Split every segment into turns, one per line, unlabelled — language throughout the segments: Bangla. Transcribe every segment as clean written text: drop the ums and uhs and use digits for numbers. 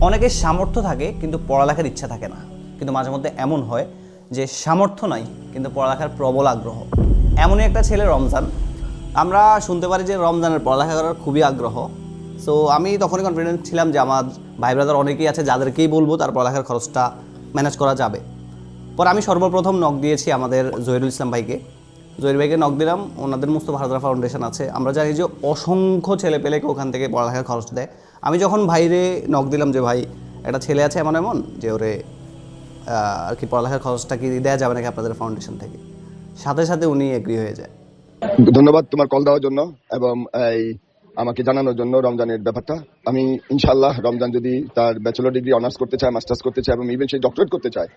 অনেকের সামর্থ্য থাকে কিন্তু পড়ালেখার ইচ্ছা থাকে না, কিন্তু মাঝে মধ্যে এমন হয় যে সামর্থ্য নাই কিন্তু পড়ালেখার প্রবল আগ্রহ। এমনই একটা ছেলে রমজান। আমরা শুনতে পারি যে রমজানের পড়ালেখা করার খুবই আগ্রহ। সো আমি তখনই কনফিডেন্ট ছিলাম যে আমার ভাই ব্রাদার অনেকেই আছে যাদেরকেই বলবো তার পড়ালেখার খরচটা ম্যানেজ করা যাবে। পরে আমি সর্বপ্রথম নক দিয়েছি আমাদের জহিরুল ইসলাম ভাইকে। জহির ভাইকে নক দিলাম, ওনাদের মুস্তফা হাজরা ফাউন্ডেশন আছে, আমরা জানি যে অসংখ্য ছেলে পেলেকে ওখান থেকে পড়ালেখার খরচ দেয়। আমি যখন ভাইরে নক দিলাম যে ভাই একটা ছেলে আছে এমন এমন যে ওরে আর কি পড়ালেখার খরচটা কি দেওয়া যাবে নাকি আপনাদের ফাউন্ডেশন থেকে, সাথে সাথে উনি এগ্রি হয়ে যায়।
ধন্যবাদ তোমার কল দেওয়ার জন্য এবং এই আমাকে জানানোর জন্য রমজানের ব্যাপারটা। আমি ইনশাল্লাহ রমজান যদি তার ব্যাচেলর ডিগ্রি অনার্স করতে চায়, মাস্টার্স করতে চায় এবং ইভেন সেই ডক্টরেট করতে চায়,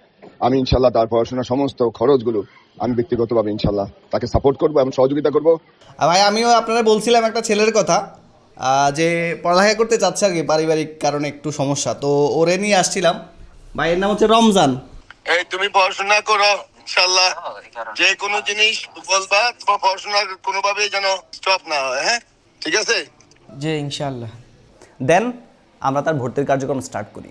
আমি ইনশাল্লাহ তার পড়াশোনার সমস্ত খরচগুলো আমি ব্যক্তিগতভাবে ইনশাল্লাহ তাকে সাপোর্ট করবো এবং সহযোগিতা করবো।
ভাই আমিও আপনারা বলছিলাম একটা ছেলের কথা, যে পড়ালেখা করতে চাচ্ছে আর কি, পারিবারিক কারণে একটু সমস্যা, তো ওরে নিয়ে আসছিলাম। ভাইয়ের নাম হচ্ছে রমজান।
এই তুমি পড়াশোনা করো ইনশাল্লাহ, যে কোনো জিনিস বলবা, তোমার পড়াশোনা কোনোভাবে যেন স্টপ না হয়। হ্যাঁ, ঠিক আছে?
জি ইনশাআল্লাহ।
দেন আমরা তার ভর্তির কার্যক্রম স্টার্ট করি।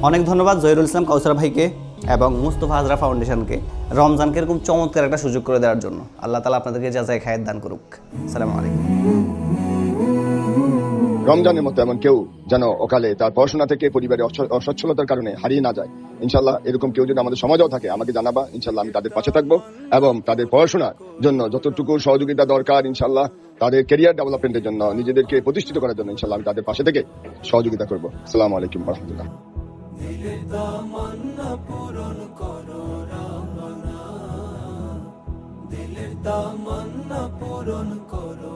অনেক ধন্যবাদ জহিরুল ইসলাম কাউসার ভাইকে এবং মুস্তফা হাজরা ফাউন্ডেশনকে রমজানকে এরকম চমৎকার একটা সুযোগ করে দেওয়ার জন্য। আল্লাহ তাআলা আপনাদেরকে জাযায়ে খায়ের দান করুক। আসসালামু আলাইকুম।
রমজানের মতো এমন কেউ যেন অকালে তার পড়াশোনা থেকে পরিবারের অসচ্ছলতার কারণে হারিয়ে না যায়। ইনশাল্লাহ এরকম কেউ যদি আমাদের সমাজেও থাকে আমাকে জানাবা, ইনশাল্লাহ আমি তাদের পাশে থাকবো এবং তাদের পড়াশোনার জন্য যতটুকু সহযোগিতা দরকার, ইনশাল্লাহ তাদের ক্যারিয়ার ডেভেলপমেন্টের জন্য, নিজেদেরকে প্রতিষ্ঠিত করার জন্য ইনশাল্লাহ আমি তাদের পাশে থেকে সহযোগিতা করবো। আসসালামু আলাইকুম ওয়া রাহমাতুল্লাহ।
দিলের তামান্না পূরণ করো রমনা, দিলের তামান্না পূরণ করো।